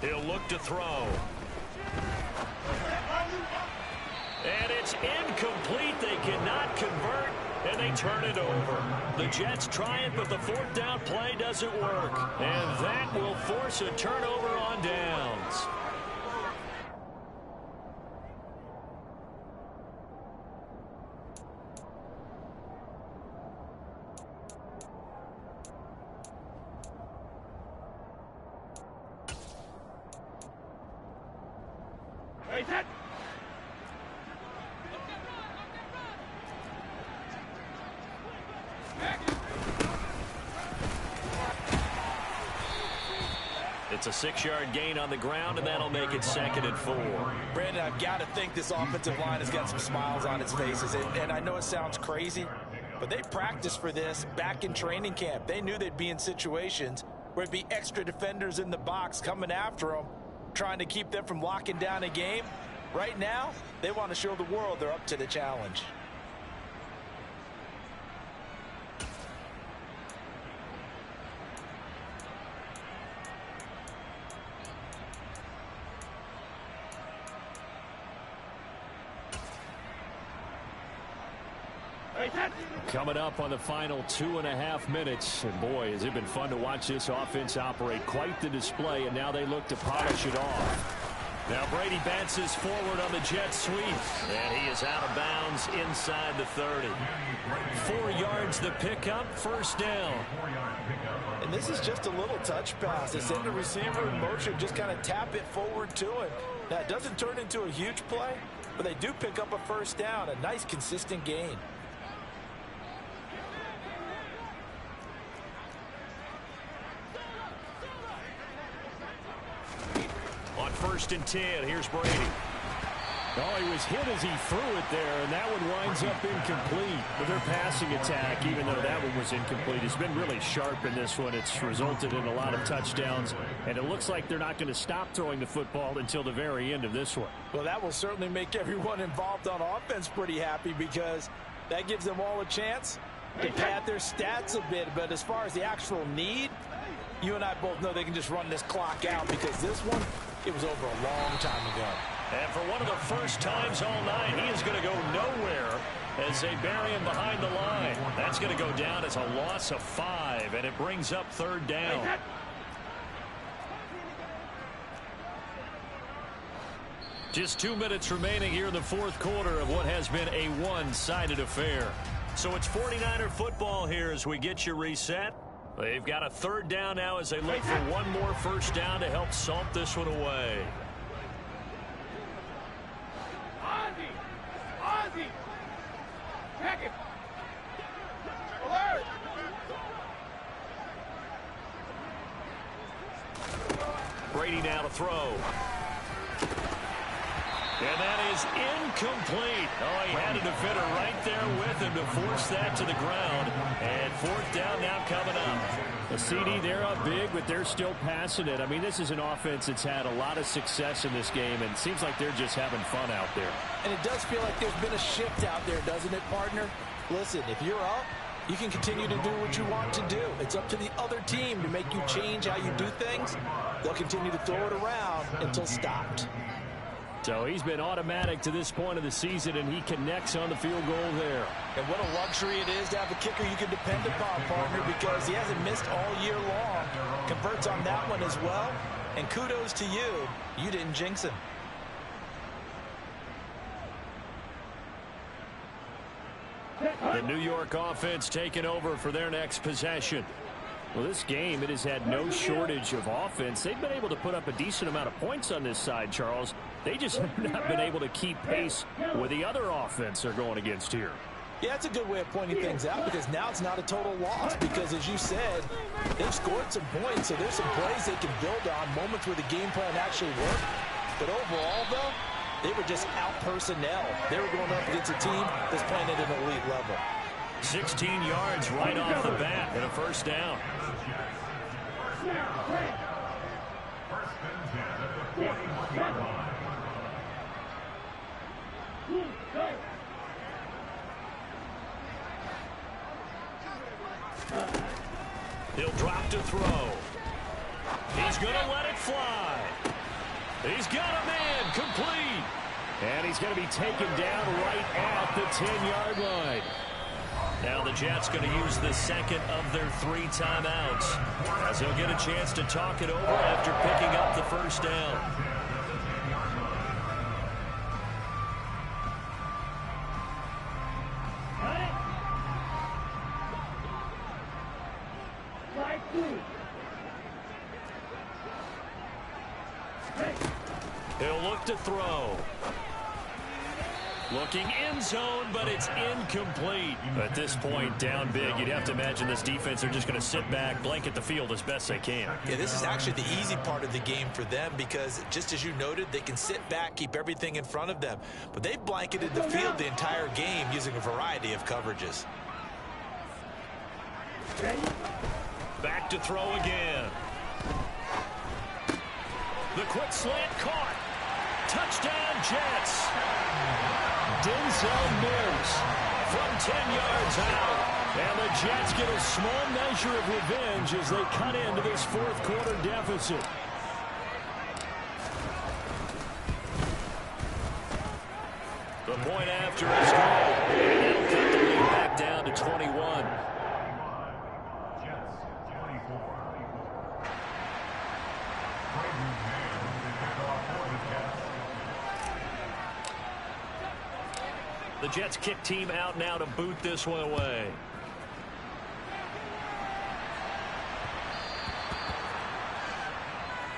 He'll look to throw. And it's incomplete. They cannot convert, and they turn it over. The Jets try it, but the 4th down play doesn't work. And that will force a turnover on downs. It's a 6-yard gain on the ground, and that'll make it 2nd and 4. Brandon, I've got to think this offensive line has got some smiles on its faces. And I know it sounds crazy, but they practiced for this back in training camp. They knew they'd be in situations where it'd be extra defenders in the box coming after them, trying to keep them from locking down a game. Right now, they want to show the world they're up to the challenge. Coming up on the final 2.5 minutes. And boy, has it been fun to watch this offense operate. Quite the display, and now they look to polish it off. Now Brady bounces forward on the jet sweep. And he is out of bounds inside the 30. 4 yards the pickup, 1st down. And this is just a little touch pass. They send the receiver in motion, just kind of tap it forward to him. Now, it doesn't turn into a huge play, but they do pick up a 1st down. A nice, consistent gain. On 1st and 10, here's Brady. Oh, he was hit as he threw it there, and that one winds up incomplete. But their passing attack, even though that one was incomplete, has been really sharp in this one. It's resulted in a lot of touchdowns, and it looks like they're not going to stop throwing the football until the very end of this one. Well, that will certainly make everyone involved on offense pretty happy because that gives them all a chance to pad their stats a bit. But as far as the actual need, you and I both know they can just run this clock out because this one, it was over a long time ago. And for one of the first times all night, he is going to go nowhere as they bury him behind the line. That's going to go down as a loss of 5, and it brings up 3rd down. Just 2 minutes remaining here in the 4th quarter of what has been a one-sided affair. So it's 49er football here as we get you reset. They've got a 3rd down now as they look for one more first down to help salt this one away. Ozzie! Check it! Alert! Brady now to throw. And that is incomplete. Oh, he had a defender right there with him to force that to the ground. And 4th down now coming up. The CD, they're up big, but they're still passing it. I mean, this is an offense that's had a lot of success in this game, and it seems like they're just having fun out there. And it does feel like there's been a shift out there, doesn't it, partner? Listen, if you're up, you can continue to do what you want to do. It's up to the other team to make you change how you do things. They'll continue to throw it around until stopped. So he's been automatic to this point of the season, and he connects on the field goal there. And what a luxury it is to have a kicker you can depend upon, partner, because he hasn't missed all year long. Converts on that one as well. And kudos to you. You didn't jinx him. The New York offense taking over for their next possession. Well, this game, it has had no shortage of offense. They've been able to put up a decent amount of points on this side, Charles. They just have not been able to keep pace with the other offense they're going against here. Yeah, it's a good way of pointing things out because now it's not a total loss because, as you said, they've scored some points, so there's some plays they can build on, moments where the game plan actually worked. But overall, though, they were just out personnel. They were going up against a team that's playing at an elite level. 16 yards right off the bat and a first down. He'll drop to throw. He's going to let it fly. He's got a man complete. And he's going to be taken down right at the 10-yard line. Now the Jets going to use the second of their 3 timeouts as he'll get a chance to talk it over after picking up the first down. He'll look to throw. Looking end zone, but it's incomplete. At this point, down big, you'd have to imagine this defense are just going to sit back, blanket the field as best they can. Yeah, this is actually the easy part of the game for them because, just as you noted, they can sit back, keep everything in front of them. But they blanketed the field the entire game using a variety of coverages. Back to throw again. The quick slant caught. Touchdown, Jets. Denzel Mims from 10 yards out. And the Jets get a small measure of revenge as they cut into this 4th quarter deficit. The point after is gone. And it'll cut the lead back down to 21. The Jets kick team out now to boot this one away.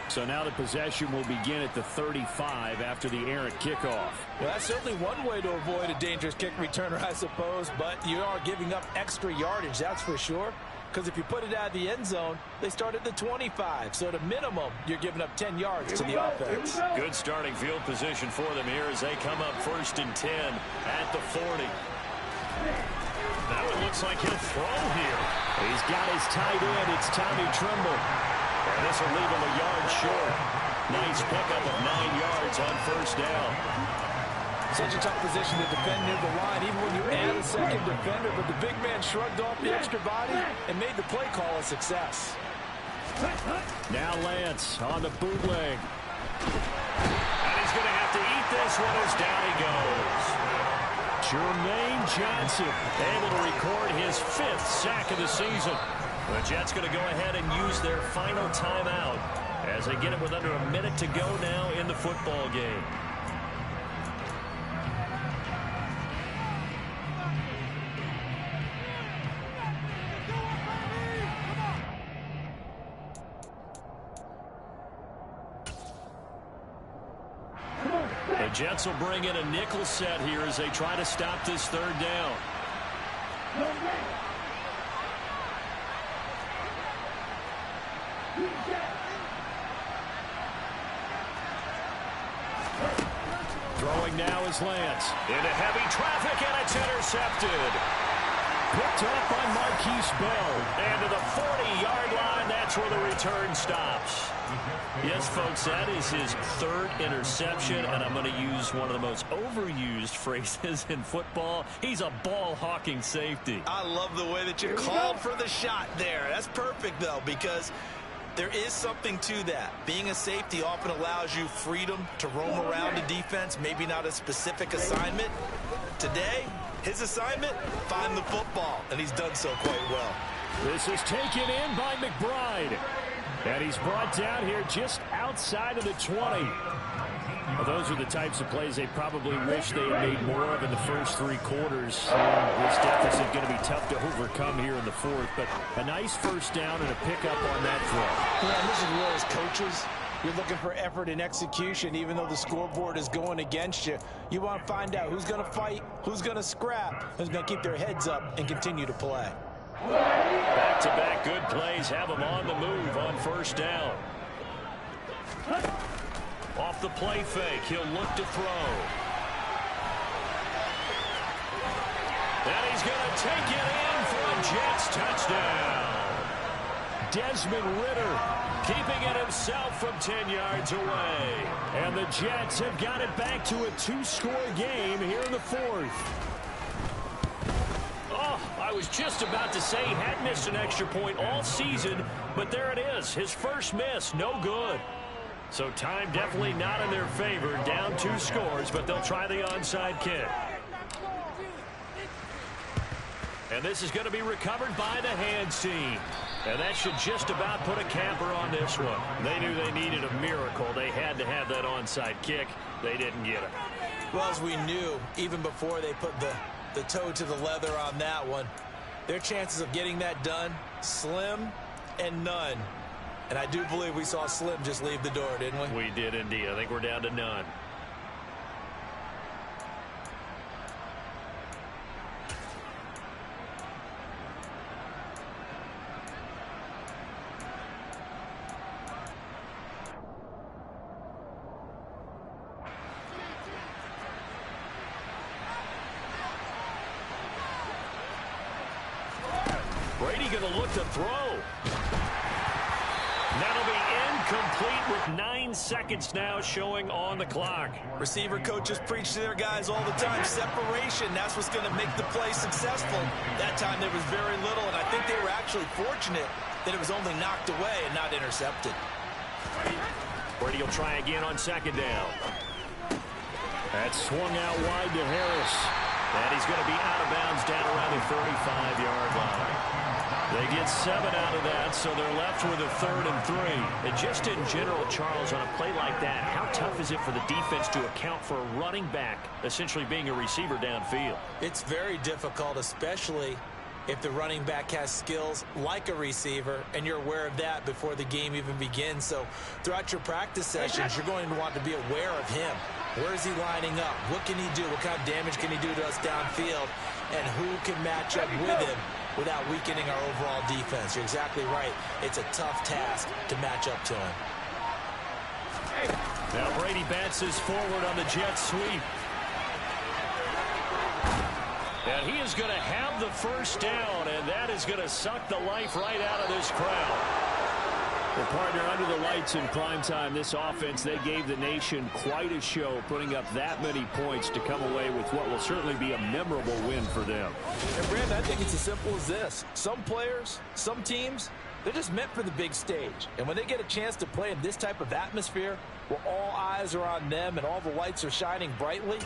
So now the possession will begin at the 35 after the errant kickoff. Well, that's certainly one way to avoid a dangerous kick returner, I suppose, but you are giving up extra yardage, that's for sure. because if you put it out of the end zone, they start at the 25. So at a minimum, you're giving up 10 yards to the offense. Good starting field position for them here as they come up 1st and 10 at the 40. Now it looks like he'll throw here. He's got his tight end. It's Tommy Tremble. And this will leave him a yard short. Nice pickup of 9 yards on 1st down. Such a tough position to defend near the line, even when you add a second defender. But the big man shrugged off the extra body and made the play call a success. Now Lance on the bootleg. And he's going to have to eat this one as down he goes. Jermaine Johnson able to record his 5th sack of the season. The Jets going to go ahead and use their final timeout as they get it with under a minute to go now in the football game. The Jets will bring in a nickel set here as they try to stop this 3rd down. Throwing now is Lance. Into heavy traffic, and it's intercepted. Picked up by Marquise Bell. And to the 40-yard line, that's where the return stops. Yes, folks, that is his 3rd interception, and I'm going to use one of the most overused phrases in football. He's a ball-hawking safety. I love the way that you called for the shot there. That's perfect, though, because there is something to that. Being a safety often allows you freedom to roam around the defense, maybe not a specific assignment. Today, his assignment, find the football, and he's done so quite well. This is taken in by McBride. And he's brought down here just outside of the 20. Well, those are the types of plays they probably wish they had made more of in the first 3 quarters. This deficit going to be tough to overcome here in the 4th. But a nice 1st down and a pickup on that throw. Yeah, and this is where as coaches, you're looking for effort and execution, even though the scoreboard is going against you. You want to find out who's going to fight, who's going to scrap, who's going to keep their heads up and continue to play. Back-to-back good plays have him on the move on 1st down. Off the play fake, he'll look to throw. And he's going to take it in for a Jets touchdown. Desmond Ridder keeping it himself from 10 yards away. And the Jets have got it back to a 2-score game here in the 4th. Oh, I was just about to say he had missed an extra point all season, but there it is. His first miss, no good. So time definitely not in their favor. Down 2 scores, but they'll try the onside kick. And this is going to be recovered by the hands team. And that should just about put a capper on this one. They knew they needed a miracle. They had to have that onside kick. They didn't get it. Well, as we knew, even before they put the toe to the leather on that one, their chances of getting that done, slim and none. And I do believe we saw Slim just leave the door, didn't we? We did indeed. I think we're down to none. Brady going to look to throw. That'll be incomplete with 9 seconds now showing on the clock. Receiver coaches preach to their guys all the time. Separation, that's what's going to make the play successful. That time there was very little, and I think they were actually fortunate that it was only knocked away and not intercepted. Brady will try again on 2nd down. That's swung out wide to Harris. And he's going to be out of bounds down around the 35-yard line. They get 7 out of that, so they're left with a 3rd and 3. And just in general, Charles, on a play like that, how tough is it for the defense to account for a running back essentially being a receiver downfield? It's very difficult, especially if the running back has skills like a receiver, and you're aware of that before the game even begins. So throughout your practice sessions, you're going to want to be aware of him. Where is he lining up? What can he do? What kind of damage can he do to us downfield? And who can match up with him without weakening our overall defense. You're exactly right. It's a tough task to match up to him. Now Brady bounces forward on the jet sweep. And he is going to have the first down, and that is going to suck the life right out of this crowd. Well, partner, under the lights in prime time, this offense, they gave the nation quite a show, putting up that many points to come away with what will certainly be a memorable win for them. And, Brandon, I think it's as simple as this. Some players, some teams, they're just meant for the big stage. And when they get a chance to play in this type of atmosphere, where all eyes are on them and all the lights are shining brightly,